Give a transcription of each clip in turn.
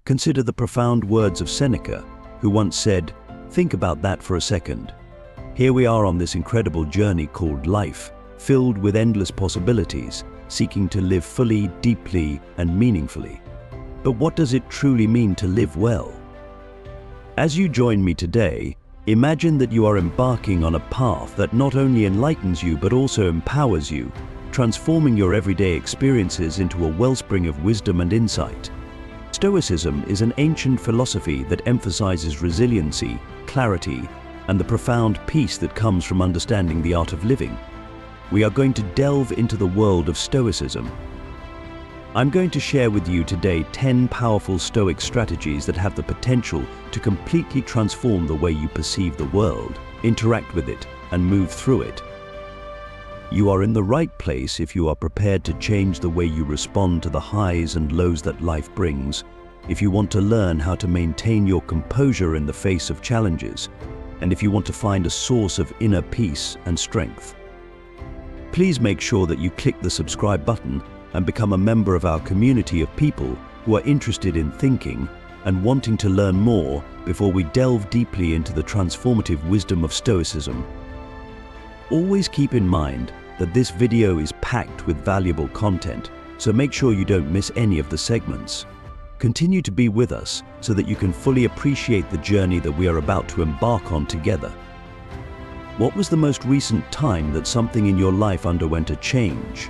Consider the profound words of Seneca, who once said, "Think about that for a second. Here we are on this incredible journey called life, filled with endless possibilities, seeking to live fully, deeply, and meaningfully. But what does it truly mean to live well?" As you join me today, imagine that you are embarking on a path that not only enlightens you but also empowers you, transforming your everyday experiences into a wellspring of wisdom and insight. Stoicism is an ancient philosophy that emphasizes resiliency, clarity, and the profound peace that comes from understanding the art of living. We are going to delve into the world of Stoicism. I'm going to share with you today 10 powerful Stoic strategies that have the potential to completely transform the way you perceive the world, interact with it, and move through it. You are in the right place if you are prepared to change the way you respond to the highs and lows that life brings, if you want to learn how to maintain your composure in the face of challenges, and if you want to find a source of inner peace and strength. Please make sure that you click the subscribe button and become a member of our community of people who are interested in thinking and wanting to learn more before we delve deeply into the transformative wisdom of Stoicism. Always keep in mind that this video is packed with valuable content, so make sure you don't miss any of the segments. Continue to be with us so that you can fully appreciate the journey that we are about to embark on together. What was the most recent time that something in your life underwent a change?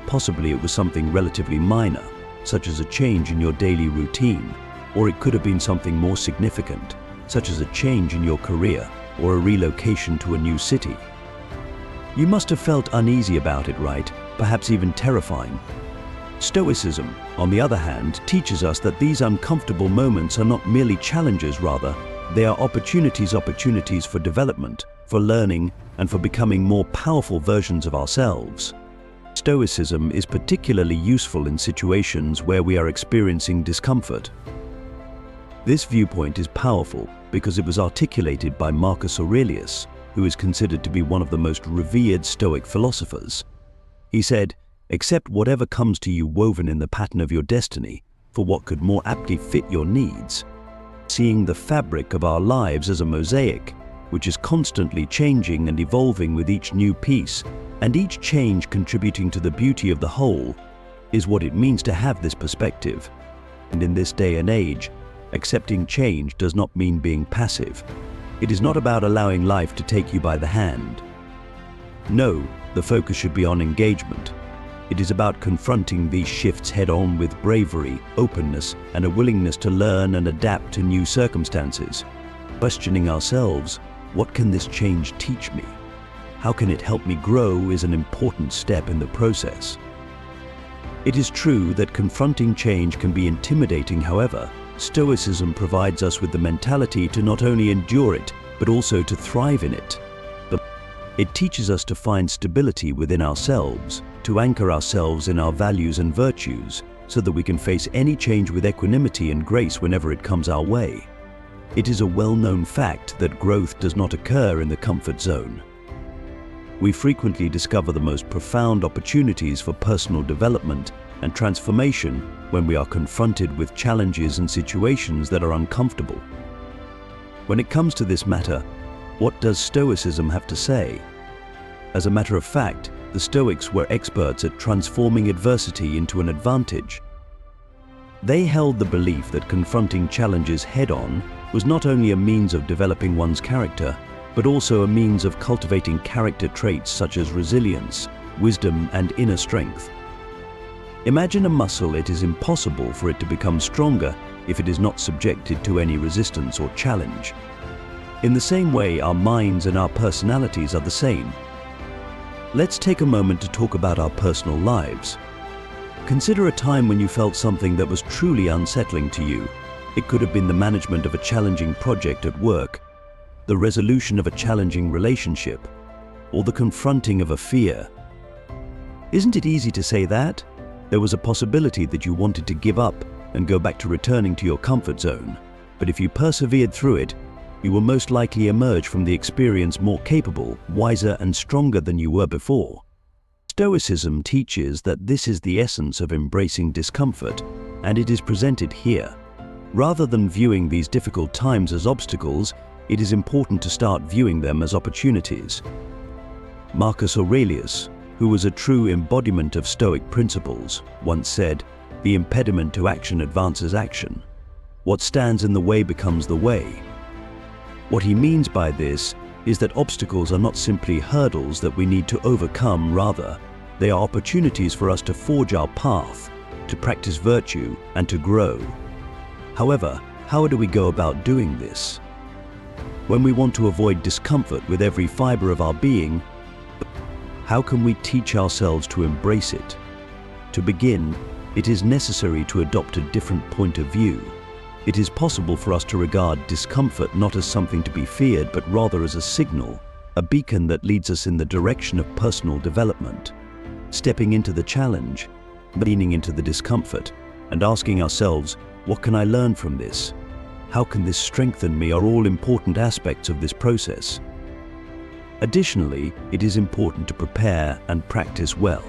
Possibly it was something relatively minor, such as a change in your daily routine, or it could have been something more significant, such as a change in your career or a relocation to a new city. You must have felt uneasy about it, right? Perhaps even terrifying. Stoicism, on the other hand, teaches us that these uncomfortable moments are not merely challenges, rather, they are opportunities for development, for learning, and for becoming more powerful versions of ourselves. Stoicism is particularly useful in situations where we are experiencing discomfort. This viewpoint is powerful because it was articulated by Marcus Aurelius, who is considered to be one of the most revered Stoic philosophers. He said, "Accept whatever comes to you woven in the pattern of your destiny, for what could more aptly fit your needs." Seeing the fabric of our lives as a mosaic, which is constantly changing and evolving with each new piece, and each change contributing to the beauty of the whole, is what it means to have this perspective. And in this day and age, accepting change does not mean being passive. It is not about allowing life to take you by the hand. No, the focus should be on engagement. It is about confronting these shifts head-on with bravery, openness, and a willingness to learn and adapt to new circumstances. Questioning ourselves, what can this change teach me? How can it help me grow is an important step in the process. It is true that confronting change can be intimidating, however, Stoicism provides us with the mentality to not only endure it, but also to thrive in it. It teaches us to find stability within ourselves, to anchor ourselves in our values and virtues, so that we can face any change with equanimity and grace whenever it comes our way. It is a well-known fact that growth does not occur in the comfort zone. We frequently discover the most profound opportunities for personal development and transformation when we are confronted with challenges and situations that are uncomfortable. When it comes to this matter, what does Stoicism have to say? As a matter of fact, the Stoics were experts at transforming adversity into an advantage. They held the belief that confronting challenges head-on was not only a means of developing one's character, but also a means of cultivating character traits such as resilience, wisdom, and inner strength. Imagine a muscle. It is impossible for it to become stronger if it is not subjected to any resistance or challenge. In the same way, our minds and our personalities are the same. Let's take a moment to talk about our personal lives. Consider a time when you felt something that was truly unsettling to you. It could have been the management of a challenging project at work, the resolution of a challenging relationship, or the confronting of a fear. Isn't it easy to say that? There was a possibility that you wanted to give up and go back to returning to your comfort zone. But if you persevered through it, you will most likely emerge from the experience more capable, wiser, and stronger than you were before. Stoicism teaches that this is the essence of embracing discomfort, and it is presented here. Rather than viewing these difficult times as obstacles, it is important to start viewing them as opportunities. Marcus Aurelius, who was a true embodiment of Stoic principles, once said, "The impediment to action advances action. What stands in the way becomes the way." What he means by this is that obstacles are not simply hurdles that we need to overcome, rather, they are opportunities for us to forge our path, to practice virtue, and to grow. However, how do we go about doing this? When we want to avoid discomfort with every fiber of our being, how can we teach ourselves to embrace it? To begin, it is necessary to adopt a different point of view. It is possible for us to regard discomfort not as something to be feared, but rather as a signal, a beacon that leads us in the direction of personal development. Stepping into the challenge, leaning into the discomfort, and asking ourselves, what can I learn from this? How can this strengthen me, are all important aspects of this process. Additionally, it is important to prepare and practice well.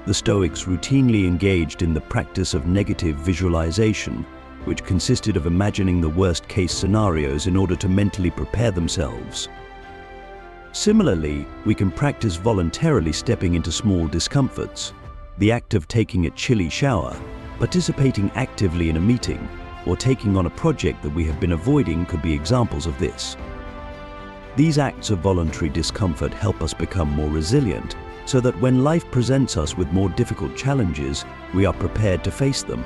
The Stoics routinely engaged in the practice of negative visualization, which consisted of imagining the worst-case scenarios in order to mentally prepare themselves. Similarly, we can practice voluntarily stepping into small discomforts. The act of taking a chilly shower, participating actively in a meeting, or taking on a project that we have been avoiding could be examples of this. These acts of voluntary discomfort help us become more resilient, so that when life presents us with more difficult challenges, we are prepared to face them.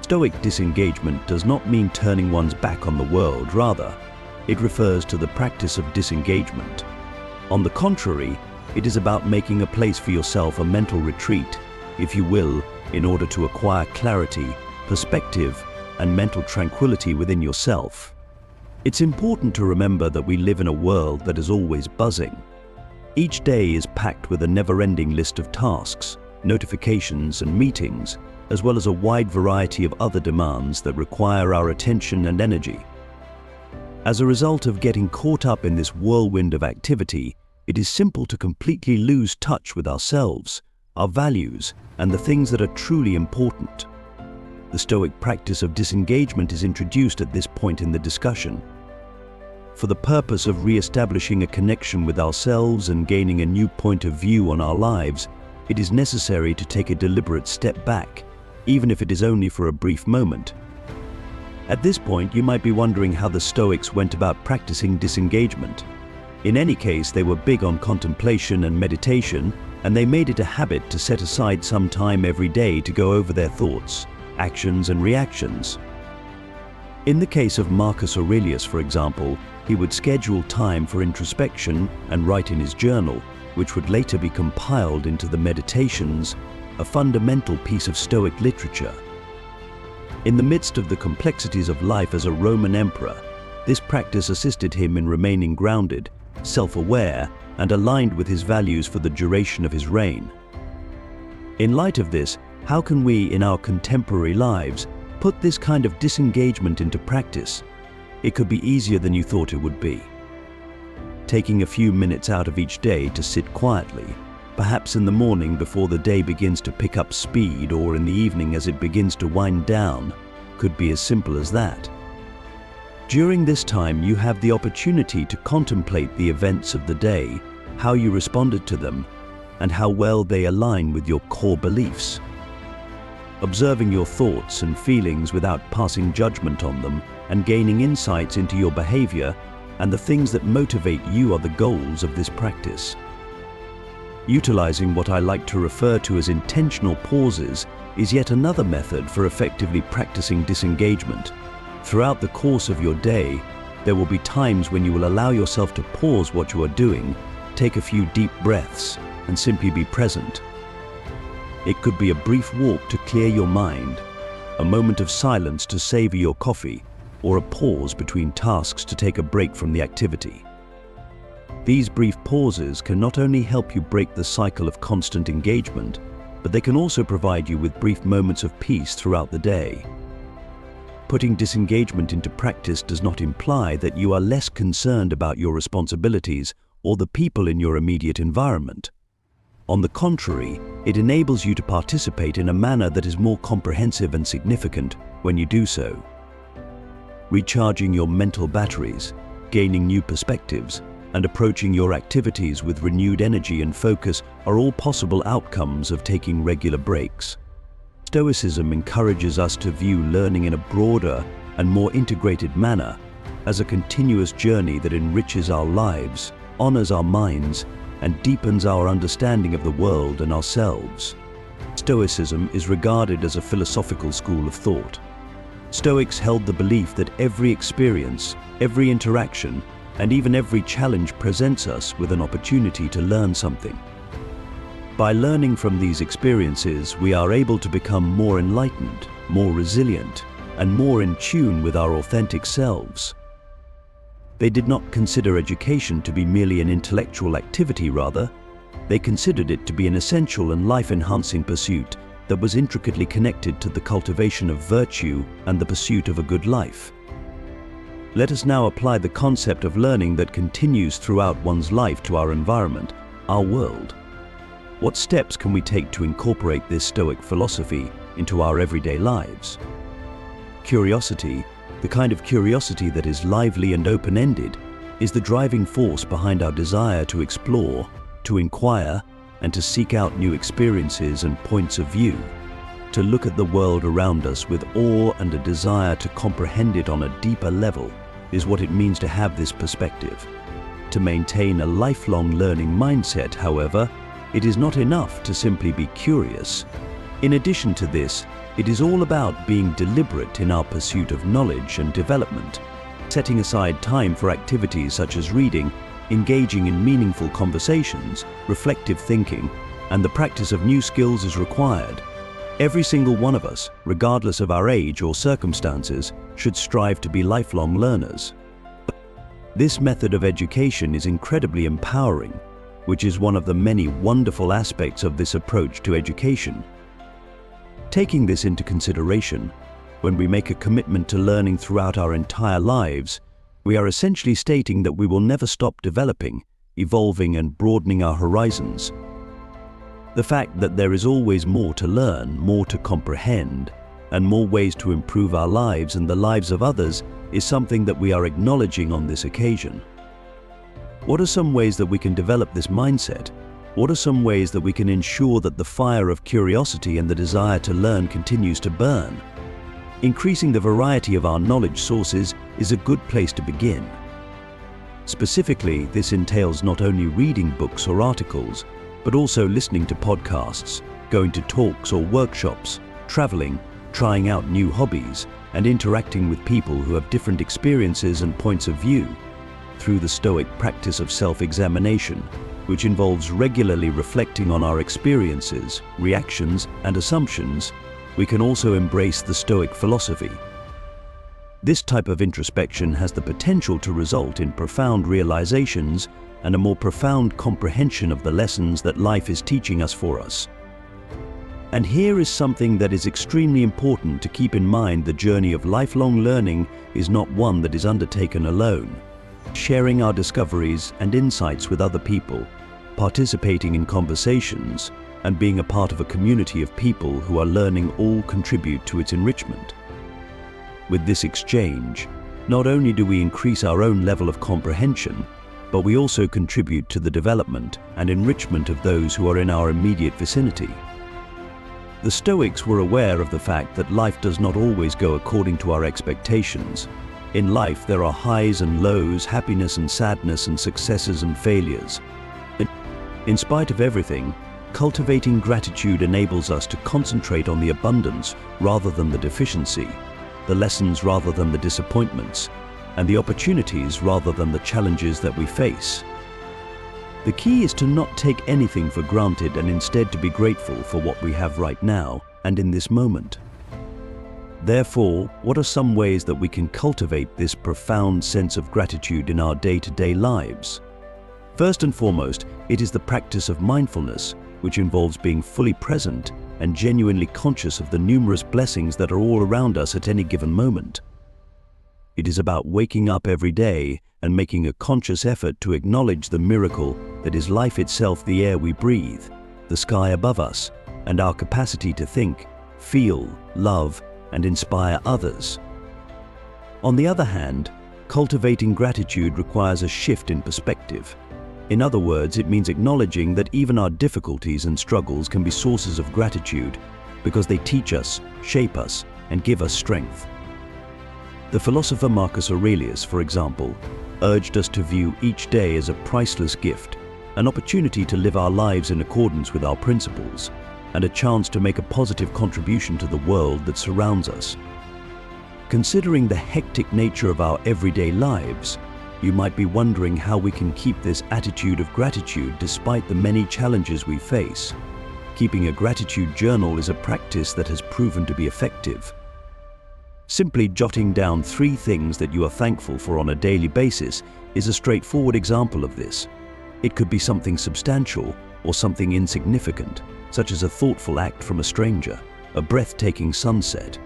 Stoic disengagement does not mean turning one's back on the world, rather, it refers to the practice of disengagement. On the contrary, it is about making a place for yourself, a mental retreat, if you will, in order to acquire clarity, perspective, and mental tranquility within yourself. It's important to remember that we live in a world that is always buzzing. Each day is packed with a never-ending list of tasks, notifications, and meetings, as well as a wide variety of other demands that require our attention and energy. As a result of getting caught up in this whirlwind of activity, it is simple to completely lose touch with ourselves, our values, and the things that are truly important. The Stoic practice of disengagement is introduced at this point in the discussion. For the purpose of re-establishing a connection with ourselves and gaining a new point of view on our lives, it is necessary to take a deliberate step back, even if it is only for a brief moment. At this point, you might be wondering how the Stoics went about practicing disengagement. In any case, they were big on contemplation and meditation, and they made it a habit to set aside some time every day to go over their thoughts, actions, and reactions. In the case of Marcus Aurelius, for example, he would schedule time for introspection and write in his journal, which would later be compiled into the Meditations, a fundamental piece of Stoic literature. In the midst of the complexities of life as a Roman emperor, this practice assisted him in remaining grounded, self-aware, and aligned with his values for the duration of his reign. In light of this, how can we, in our contemporary lives, put this kind of disengagement into practice? It could be easier than you thought it would be. Taking a few minutes out of each day to sit quietly, perhaps in the morning before the day begins to pick up speed, or in the evening as it begins to wind down, could be as simple as that. During this time, you have the opportunity to contemplate the events of the day, how you responded to them, and how well they align with your core beliefs. Observing your thoughts and feelings without passing judgment on them and gaining insights into your behavior and the things that motivate you are the goals of this practice. Utilizing what I like to refer to as intentional pauses is yet another method for effectively practicing disengagement. Throughout the course of your day, there will be times when you will allow yourself to pause what you are doing, take a few deep breaths, and simply be present. It could be a brief walk to clear your mind, a moment of silence to savor your coffee, or a pause between tasks to take a break from the activity. These brief pauses can not only help you break the cycle of constant engagement, but they can also provide you with brief moments of peace throughout the day. Putting disengagement into practice does not imply that you are less concerned about your responsibilities or the people in your immediate environment. On the contrary, it enables you to participate in a manner that is more comprehensive and significant when you do so. recharging your mental batteries, gaining new perspectives, and approaching your activities with renewed energy and focus are all possible outcomes of taking regular breaks. Stoicism encourages us to view learning in a broader and more integrated manner as a continuous journey that enriches our lives, honors our minds, and deepens our understanding of the world and ourselves. Stoicism is regarded as a philosophical school of thought. Stoics held the belief that every experience, every interaction, and even every challenge presents us with an opportunity to learn something. By learning from these experiences, we are able to become more enlightened, more resilient, and more in tune with our authentic selves. They did not consider education to be merely an intellectual activity, rather, they considered it to be an essential and life-enhancing pursuit that was intricately connected to the cultivation of virtue and the pursuit of a good life. Let us now apply the concept of learning that continues throughout one's life to our environment, our world. What steps can we take to incorporate this Stoic philosophy into our everyday lives? Curiosity, the kind of curiosity that is lively and open-ended, is the driving force behind our desire to explore, to inquire, and to seek out new experiences and points of view. To look at the world around us with awe and a desire to comprehend it on a deeper level is what it means to have this perspective. To maintain a lifelong learning mindset, however, it is not enough to simply be curious. In addition to this, it is all about being deliberate in our pursuit of knowledge and development. Setting aside time for activities such as reading, engaging in meaningful conversations, reflective thinking, and the practice of new skills is required. Every single one of us, regardless of our age or circumstances, should strive to be lifelong learners. This method of education is incredibly empowering, which is one of the many wonderful aspects of this approach to education. Taking this into consideration, when we make a commitment to learning throughout our entire lives, we are essentially stating that we will never stop developing, evolving, and broadening our horizons. The fact that there is always more to learn, more to comprehend, and more ways to improve our lives and the lives of others is something that we are acknowledging on this occasion. What are some ways that we can develop this mindset? What are some ways that we can ensure that the fire of curiosity and the desire to learn continues to burn? Increasing the variety of our knowledge sources is a good place to begin. Specifically, this entails not only reading books or articles, but also listening to podcasts, going to talks or workshops, traveling, trying out new hobbies, and interacting with people who have different experiences and points of view. Through the Stoic practice of self-examination, which involves regularly reflecting on our experiences, reactions, and assumptions, we can also embrace the Stoic philosophy. This type of introspection has the potential to result in profound realizations and a more profound comprehension of the lessons that life is teaching us for us. And here is something that is extremely important to keep in mind: the journey of lifelong learning is not one that is undertaken alone. Sharing our discoveries and insights with other people, participating in conversations, and being a part of a community of people who are learning all contribute to its enrichment. With this exchange, not only do we increase our own level of comprehension, but we also contribute to the development and enrichment of those who are in our immediate vicinity. The Stoics were aware of the fact that life does not always go according to our expectations. In life, there are highs and lows, happiness and sadness, and successes and failures. In spite of everything, cultivating gratitude enables us to concentrate on the abundance rather than the deficiency, the lessons rather than the disappointments, and the opportunities rather than the challenges that we face. The key is to not take anything for granted and instead to be grateful for what we have right now and in this moment. Therefore, what are some ways that we can cultivate this profound sense of gratitude in our day-to-day lives? First and foremost, it is the practice of mindfulness, which involves being fully present and genuinely conscious of the numerous blessings that are all around us at any given moment. It is about waking up every day and making a conscious effort to acknowledge the miracle that is life itself, the air we breathe, the sky above us, and our capacity to think, feel, love, and inspire others. On the other hand, cultivating gratitude requires a shift in perspective. In other words, it means acknowledging that even our difficulties and struggles can be sources of gratitude because they teach us, shape us, and give us strength. The philosopher Marcus Aurelius, for example, urged us to view each day as a priceless gift, an opportunity to live our lives in accordance with our principles, and a chance to make a positive contribution to the world that surrounds us. Considering the hectic nature of our everyday lives, you might be wondering how we can keep this attitude of gratitude despite the many challenges we face. Keeping a gratitude journal is a practice that has proven to be effective. Simply jotting down 3 things that you are thankful for on a daily basis is a straightforward example of this. It could be something substantial or something insignificant, such as a thoughtful act from a stranger, a breathtaking sunset,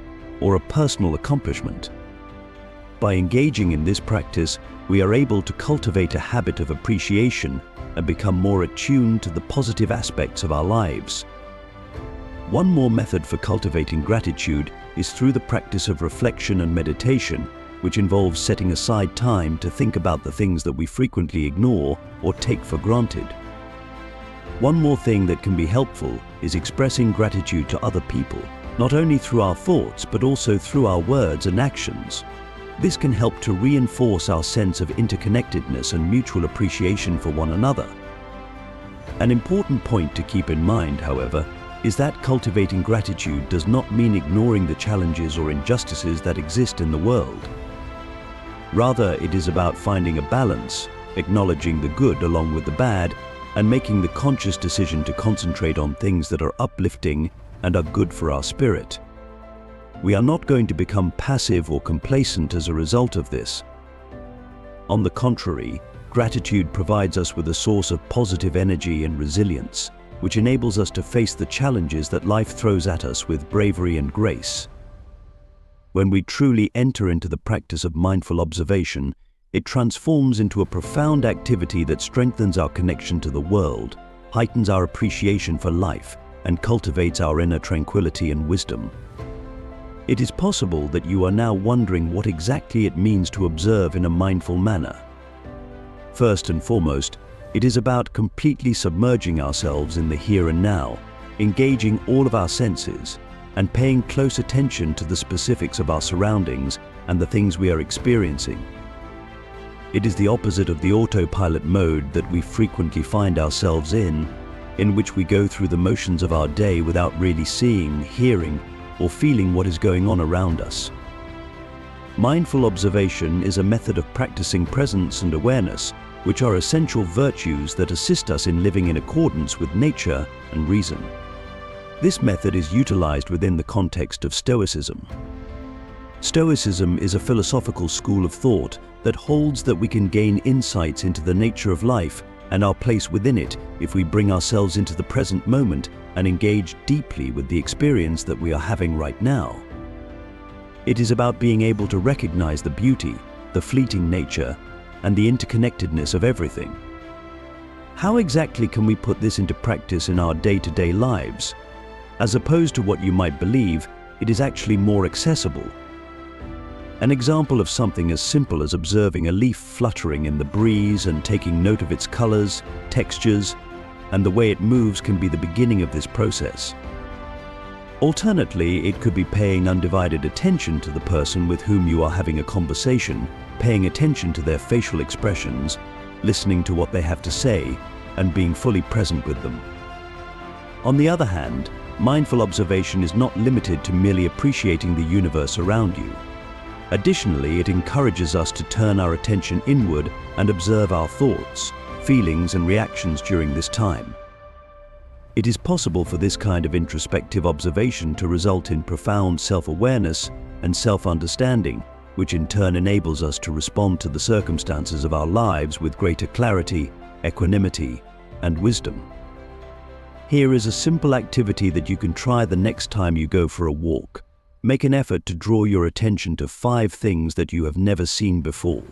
or a personal accomplishment. By engaging in this practice, we are able to cultivate a habit of appreciation and become more attuned to the positive aspects of our lives. One more method for cultivating gratitude is through the practice of reflection and meditation, which involves setting aside time to think about the things that we frequently ignore or take for granted. One more thing that can be helpful is expressing gratitude to other people, not only through our thoughts but also through our words and actions. This can help to reinforce our sense of interconnectedness and mutual appreciation for one another. An important point to keep in mind, however, is that cultivating gratitude does not mean ignoring the challenges or injustices that exist in the world. Rather, it is about finding a balance, acknowledging the good along with the bad, and making the conscious decision to concentrate on things that are uplifting and are good for our spirit. We are not going to become passive or complacent as a result of this. On the contrary, gratitude provides us with a source of positive energy and resilience, which enables us to face the challenges that life throws at us with bravery and grace. When we truly enter into the practice of mindful observation, it transforms into a profound activity that strengthens our connection to the world, heightens our appreciation for life, and cultivates our inner tranquility and wisdom. It is possible that you are now wondering what exactly it means to observe in a mindful manner. First and foremost, it is about completely submerging ourselves in the here and now, engaging all of our senses, and paying close attention to the specifics of our surroundings and the things we are experiencing. It is the opposite of the autopilot mode that we frequently find ourselves in which we go through the motions of our day without really seeing, hearing, or feeling what is going on around us. Mindful observation is a method of practicing presence and awareness, which are essential virtues that assist us in living in accordance with nature and reason. This method is utilized within the context of Stoicism. Stoicism is a philosophical school of thought that holds that we can gain insights into the nature of life and our place within it if we bring ourselves into the present moment and engage deeply with the experience that we are having right now. It is about being able to recognize the beauty, the fleeting nature, and the interconnectedness of everything. How exactly can we put this into practice in our day-to-day lives? As opposed to what you might believe, it is actually more accessible. An example of something as simple as observing a leaf fluttering in the breeze and taking note of its colors, textures, and the way it moves can be the beginning of this process. Alternately, it could be paying undivided attention to the person with whom you are having a conversation, paying attention to their facial expressions, listening to what they have to say, and being fully present with them. On the other hand, mindful observation is not limited to merely appreciating the universe around you. Additionally, it encourages us to turn our attention inward and observe our thoughts, feelings, and reactions during this time. It is possible for this kind of introspective observation to result in profound self-awareness and self-understanding, which in turn enables us to respond to the circumstances of our lives with greater clarity, equanimity, and wisdom. Here is a simple activity that you can try the next time you go for a walk. Make an effort to draw your attention to 5 things that you have never seen before.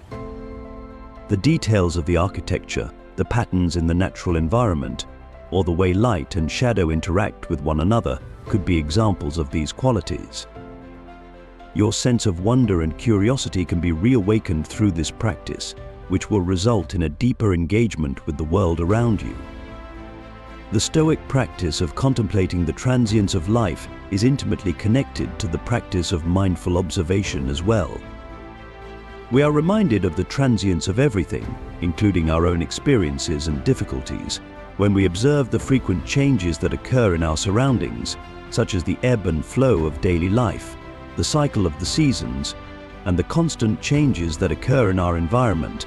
The details of the architecture, the patterns in the natural environment, or the way light and shadow interact with one another could be examples of these qualities. Your sense of wonder and curiosity can be reawakened through this practice, which will result in a deeper engagement with the world around you. The Stoic practice of contemplating the transience of life is intimately connected to the practice of mindful observation as well. We are reminded of the transience of everything, including our own experiences and difficulties, when we observe the frequent changes that occur in our surroundings, such as the ebb and flow of daily life, the cycle of the seasons, and the constant changes that occur in our environment.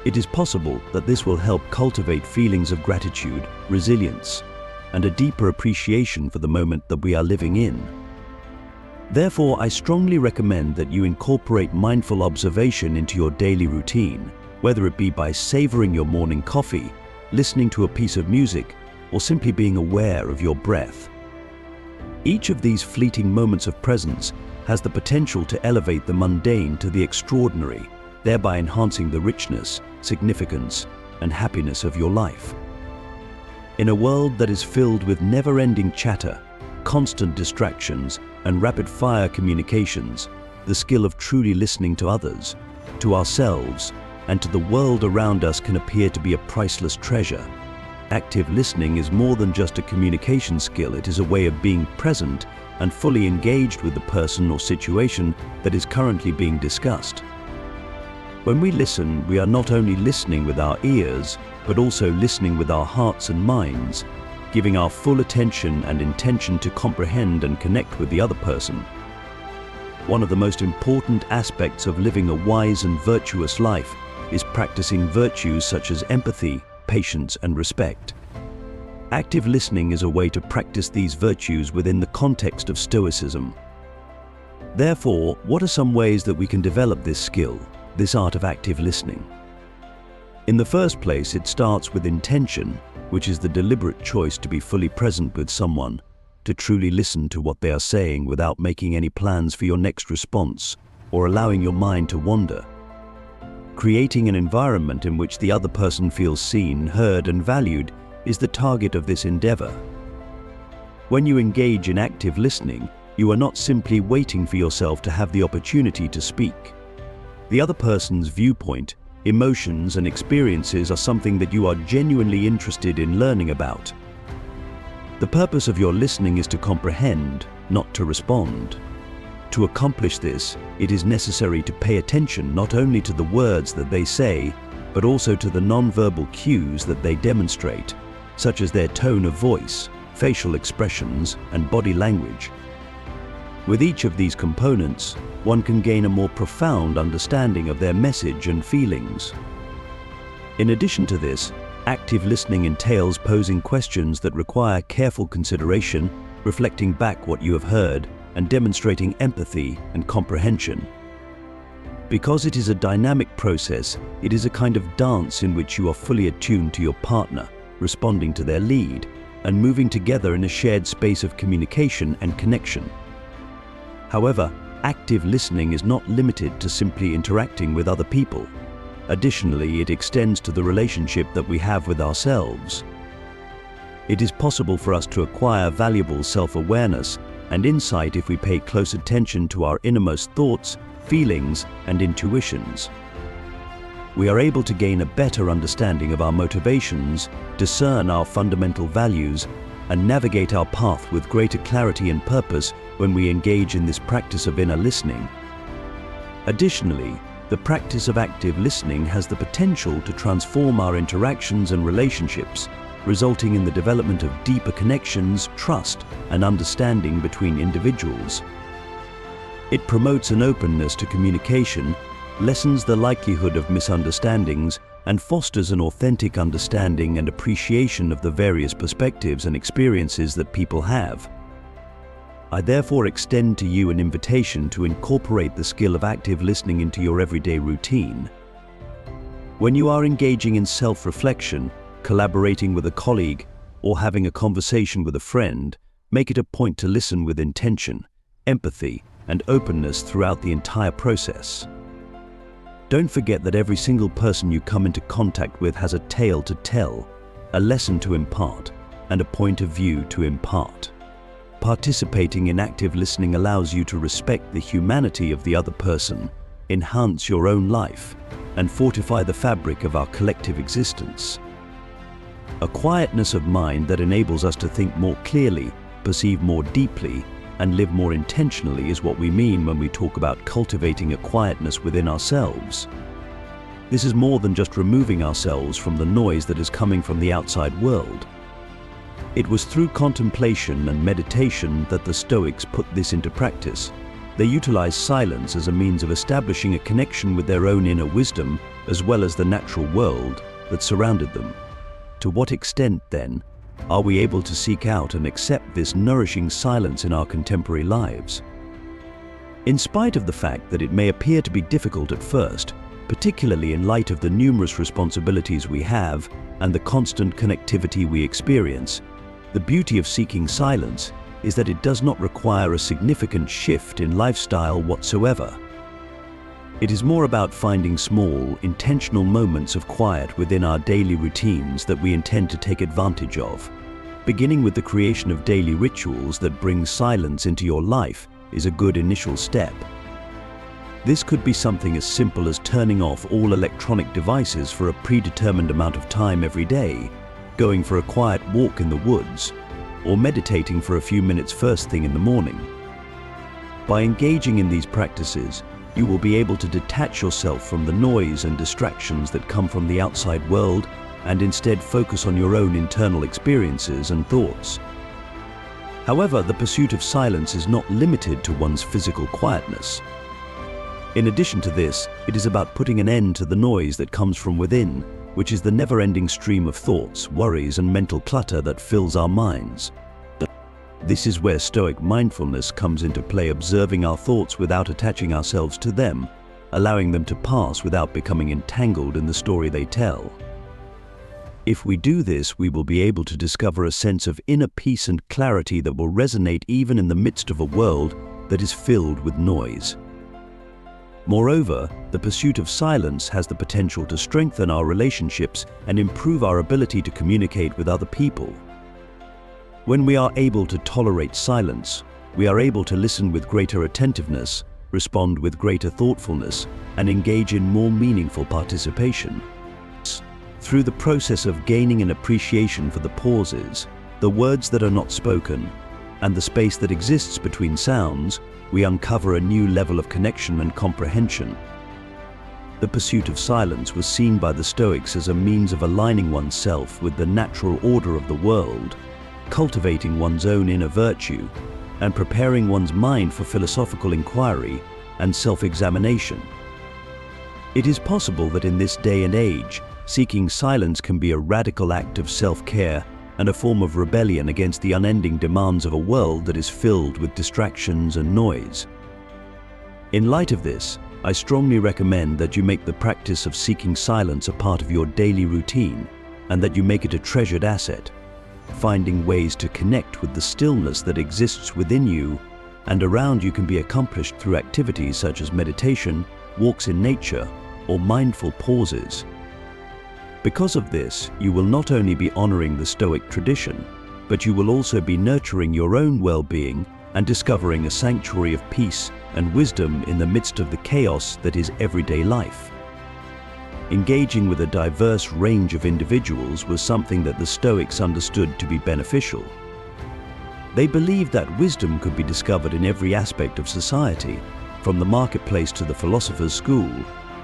It is possible that this will help cultivate feelings of gratitude, resilience, and a deeper appreciation for the moment that we are living in. Therefore, I strongly recommend that you incorporate mindful observation into your daily routine, whether it be by savoring your morning coffee, listening to a piece of music, or simply being aware of your breath. Each of these fleeting moments of presence has the potential to elevate the mundane to the extraordinary, thereby enhancing the richness, significance, and happiness of your life. In a world that is filled with never-ending chatter, constant distractions, and rapid-fire communications, the skill of truly listening to others, to ourselves, and to the world around us can appear to be a priceless treasure. Active listening is more than just a communication skill. It is a way of being present and fully engaged with the person or situation that is currently being discussed. When we listen, we are not only listening with our ears, but also listening with our hearts and minds, giving our full attention and intention to comprehend and connect with the other person. One of the most important aspects of living a wise and virtuous life is practicing virtues such as empathy, patience, and respect. Active listening is a way to practice these virtues within the context of Stoicism. Therefore, what are some ways that we can develop this skill, this art of active listening? In the first place, it starts with intention, which is the deliberate choice to be fully present with someone, to truly listen to what they are saying without making any plans for your next response or allowing your mind to wander. Creating an environment in which the other person feels seen, heard, and valued is the target of this endeavor. When you engage in active listening, you are not simply waiting for yourself to have the opportunity to speak. The other person's viewpoint, emotions, and experiences are something that you are genuinely interested in learning about. The purpose of your listening is to comprehend, not to respond. To accomplish this, it is necessary to pay attention not only to the words that they say, but also to the non-verbal cues that they demonstrate, such as their tone of voice, facial expressions, and body language. With each of these components, one can gain a more profound understanding of their message and feelings. In addition to this, active listening entails posing questions that require careful consideration, reflecting back what you have heard, and demonstrating empathy and comprehension. Because it is a dynamic process, it is a kind of dance in which you are fully attuned to your partner, responding to their lead, and moving together in a shared space of communication and connection. However, active listening is not limited to simply interacting with other people. Additionally, it extends to the relationship that we have with ourselves. It is possible for us to acquire valuable self-awareness and insight if we pay close attention to our innermost thoughts, feelings, and intuitions. We are able to gain a better understanding of our motivations, discern our fundamental values, and navigate our path with greater clarity and purpose when we engage in this practice of inner listening. Additionally, the practice of active listening has the potential to transform our interactions and relationships, resulting in the development of deeper connections, trust, and understanding between individuals. It promotes an openness to communication, lessens the likelihood of misunderstandings, and fosters an authentic understanding and appreciation of the various perspectives and experiences that people have. I therefore extend to you an invitation to incorporate the skill of active listening into your everyday routine. When you are engaging in self-reflection, collaborating with a colleague, or having a conversation with a friend, make it a point to listen with intention, empathy, and openness throughout the entire process. Don't forget that every single person you come into contact with has a tale to tell, a lesson to impart, and a point of view to impart. participating in active listening allows you to respect the humanity of the other person, enhance your own life, and fortify the fabric of our collective existence. A quietness of mind that enables us to think more clearly, perceive more deeply, and live more intentionally is what we mean when we talk about cultivating a quietness within ourselves. This is more than just removing ourselves from the noise that is coming from the outside world. It was through contemplation and meditation that the Stoics put this into practice. They utilized silence as a means of establishing a connection with their own inner wisdom as well as the natural world that surrounded them. To what extent, then, are we able to seek out and accept this nourishing silence in our contemporary lives? In spite of the fact that it may appear to be difficult at first, particularly in light of the numerous responsibilities we have and the constant connectivity we experience, the beauty of seeking silence is that it does not require a significant shift in lifestyle whatsoever. It is more about finding small, intentional moments of quiet within our daily routines that we intend to take advantage of. Beginning with the creation of daily rituals that bring silence into your life is a good initial step. This could be something as simple as turning off all electronic devices for a predetermined amount of time every day, going for a quiet walk in the woods, or meditating for a few minutes first thing in the morning. By engaging in these practices, you will be able to detach yourself from the noise and distractions that come from the outside world and instead focus on your own internal experiences and thoughts. However, the pursuit of silence is not limited to one's physical quietness. In addition to this, it is about putting an end to the noise that comes from within, which is the never-ending stream of thoughts, worries, and mental clutter that fills our minds. This is where Stoic mindfulness comes into play, observing our thoughts without attaching ourselves to them, allowing them to pass without becoming entangled in the story they tell. If we do this, we will be able to discover a sense of inner peace and clarity that will resonate even in the midst of a world that is filled with noise. Moreover, the pursuit of silence has the potential to strengthen our relationships and improve our ability to communicate with other people. When we are able to tolerate silence, we are able to listen with greater attentiveness, respond with greater thoughtfulness, and engage in more meaningful participation. Through the process of gaining an appreciation for the pauses, the words that are not spoken, and the space that exists between sounds, we uncover a new level of connection and comprehension. The pursuit of silence was seen by the Stoics as a means of aligning oneself with the natural order of the world, cultivating one's own inner virtue, and preparing one's mind for philosophical inquiry and self-examination. It is possible that in this day and age, seeking silence can be a radical act of self-care and a form of rebellion against the unending demands of a world that is filled with distractions and noise. In light of this, I strongly recommend that you make the practice of seeking silence a part of your daily routine and that you make it a treasured asset. Finding ways to connect with the stillness that exists within you and around you can be accomplished through activities such as meditation, walks in nature, or mindful pauses. Because of this, you will not only be honoring the Stoic tradition, but you will also be nurturing your own well-being and discovering a sanctuary of peace and wisdom in the midst of the chaos that is everyday life. Engaging with a diverse range of individuals was something that the Stoics understood to be beneficial. They believed that wisdom could be discovered in every aspect of society, from the marketplace to the philosopher's school,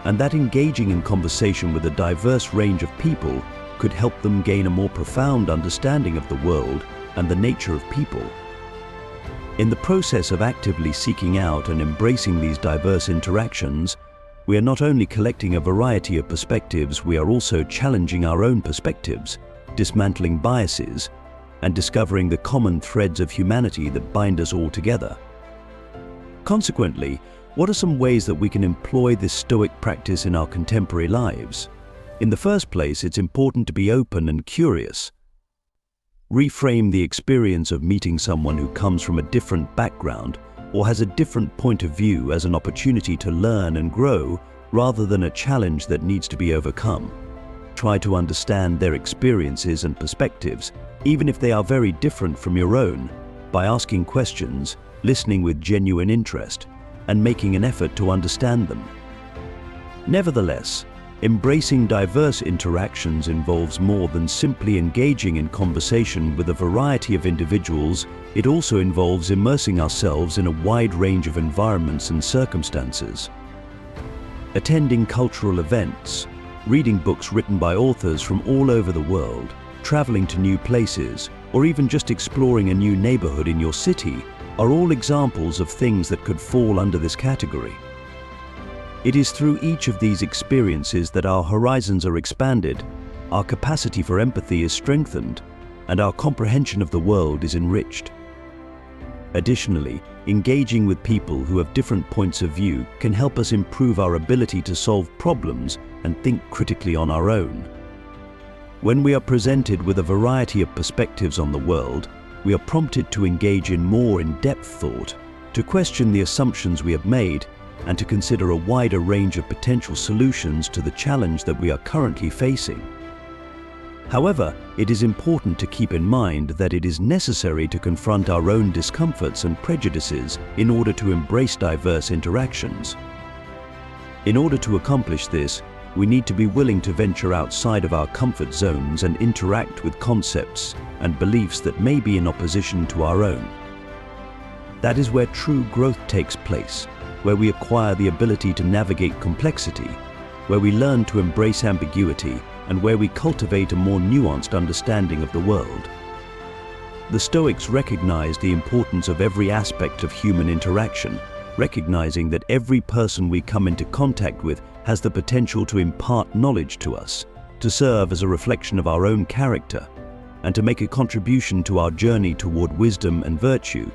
and that engaging in conversation with a diverse range of people could help them gain a more profound understanding of the world and the nature of people. In the process of actively seeking out and embracing these diverse interactions, we are not only collecting a variety of perspectives, we are also challenging our own perspectives, dismantling biases, and discovering the common threads of humanity that bind us all together. Consequently, what are some ways that we can employ this Stoic practice in our contemporary lives? In the first place, it's important to be open and curious. Reframe the experience of meeting someone who comes from a different background or has a different point of view as an opportunity to learn and grow rather than a challenge that needs to be overcome. Try to understand their experiences and perspectives, even if they are very different from your own, by asking questions, listening with genuine interest, and making an effort to understand them. Nevertheless, embracing diverse interactions involves more than simply engaging in conversation with a variety of individuals. It also involves immersing ourselves in a wide range of environments and circumstances. Attending cultural events, reading books written by authors from all over the world, traveling to new places, or even just exploring a new neighborhood in your city are all examples of things that could fall under this category. It is through each of these experiences that our horizons are expanded, our capacity for empathy is strengthened, and our comprehension of the world is enriched. Additionally, engaging with people who have different points of view can help us improve our ability to solve problems and think critically on our own. When we are presented with a variety of perspectives on the world, we are prompted to engage in more in-depth thought, to question the assumptions we have made, and to consider a wider range of potential solutions to the challenge that we are currently facing. However, it is important to keep in mind that it is necessary to confront our own discomforts and prejudices in order to embrace diverse interactions. In order to accomplish this, we need to be willing to venture outside of our comfort zones and interact with concepts and beliefs that may be in opposition to our own. That is where true growth takes place, where we acquire the ability to navigate complexity, where we learn to embrace ambiguity, and where we cultivate a more nuanced understanding of the world. The Stoics recognized the importance of every aspect of human interaction, recognizing that every person we come into contact with has the potential to impart knowledge to us, to serve as a reflection of our own character, and to make a contribution to our journey toward wisdom and virtue.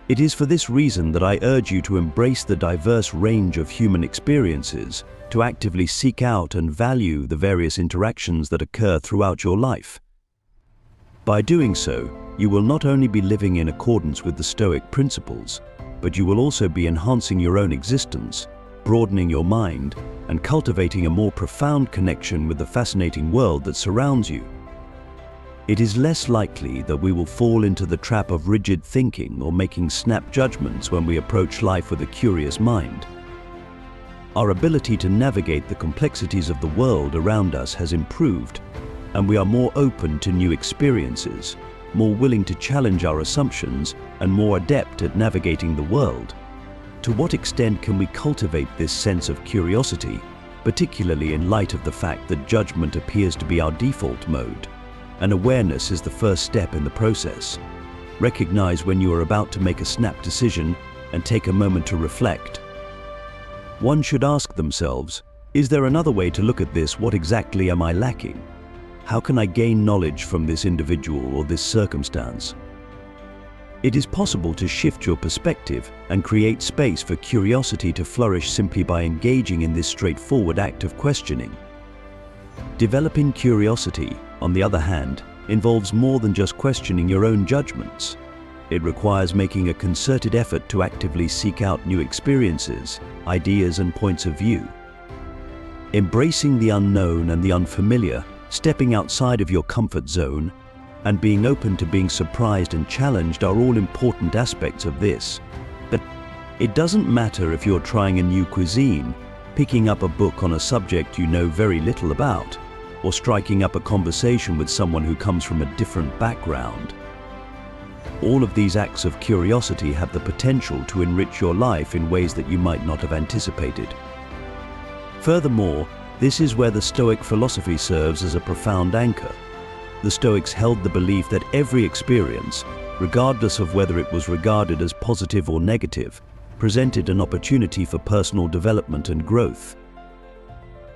It is for this reason that I urge you to embrace the diverse range of human experiences, to actively seek out and value the various interactions that occur throughout your life. By doing so, you will not only be living in accordance with the Stoic principles, but you will also be enhancing your own existence, broadening your mind, and cultivating a more profound connection with the fascinating world that surrounds you. It is less likely that we will fall into the trap of rigid thinking or making snap judgments when we approach life with a curious mind. Our ability to navigate the complexities of the world around us has improved, and we are more open to new experiences, more willing to challenge our assumptions, and more adept at navigating the world. To what extent can we cultivate this sense of curiosity, particularly in light of the fact that judgment appears to be our default mode? And awareness is the first step in the process. Recognize when you are about to make a snap decision and take a moment to reflect. One should ask themselves, is there another way to look at this? What exactly am I lacking? How can I gain knowledge from this individual or this circumstance? It is possible to shift your perspective and create space for curiosity to flourish simply by engaging in this straightforward act of questioning. Developing curiosity, on the other hand, involves more than just questioning your own judgments. It requires making a concerted effort to actively seek out new experiences, ideas, and points of view. Embracing the unknown and the unfamiliar, stepping outside of your comfort zone, and being open to being surprised and challenged are all important aspects of this. But it doesn't matter if you're trying a new cuisine, picking up a book on a subject you know very little about, or striking up a conversation with someone who comes from a different background. All of these acts of curiosity have the potential to enrich your life in ways that you might not have anticipated. Furthermore, this is where the Stoic philosophy serves as a profound anchor. The Stoics held the belief that every experience, regardless of whether it was regarded as positive or negative, presented an opportunity for personal development and growth.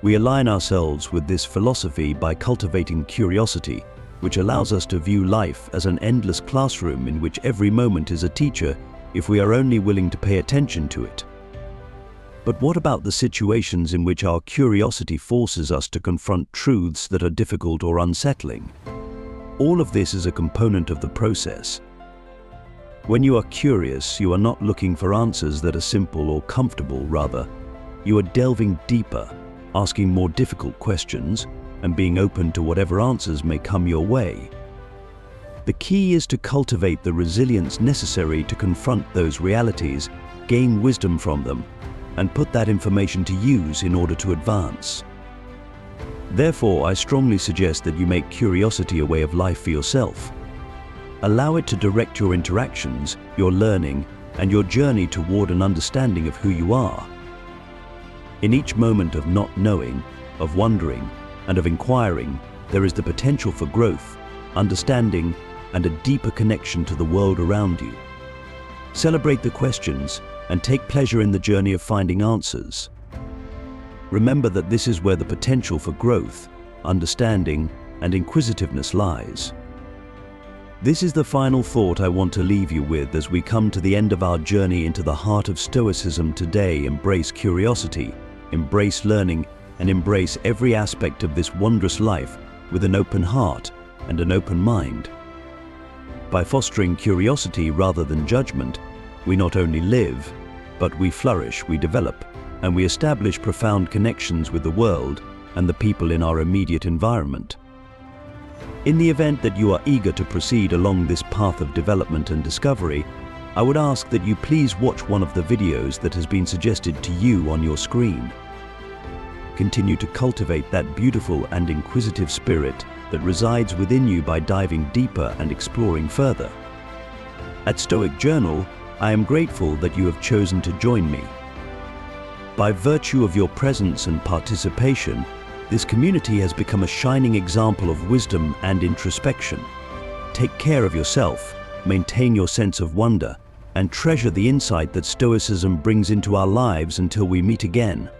We align ourselves with this philosophy by cultivating curiosity, which allows us to view life as an endless classroom in which every moment is a teacher if we are only willing to pay attention to it. But what about the situations in which our curiosity forces us to confront truths that are difficult or unsettling? All of this is a component of the process. When you are curious, you are not looking for answers that are simple or comfortable. Rather, you are delving deeper, asking more difficult questions, and being open to whatever answers may come your way. The key is to cultivate the resilience necessary to confront those realities, gain wisdom from them, and put that information to use in order to advance. Therefore, I strongly suggest that you make curiosity a way of life for yourself. Allow it to direct your interactions, your learning, and your journey toward an understanding of who you are. In each moment of not knowing, of wondering, and of inquiring, there is the potential for growth, understanding, and a deeper connection to the world around you. Celebrate the questions and take pleasure in the journey of finding answers. Remember that this is where the potential for growth, understanding, and inquisitiveness lies. This is the final thought I want to leave you with as we come to the end of our journey into the heart of Stoicism today. Embrace curiosity, embrace learning, and embrace every aspect of this wondrous life with an open heart and an open mind. By fostering curiosity rather than judgment, we not only live, but we flourish, we develop, and we establish profound connections with the world and the people in our immediate environment. In the event that you are eager to proceed along this path of development and discovery, I would ask that you please watch one of the videos that has been suggested to you on your screen. Continue to cultivate that beautiful and inquisitive spirit that resides within you by diving deeper and exploring further. At Stoic Journal, I am grateful that you have chosen to join me. By virtue of your presence and participation, this community has become a shining example of wisdom and introspection. Take care of yourself, maintain your sense of wonder, and treasure the insight that Stoicism brings into our lives until we meet again.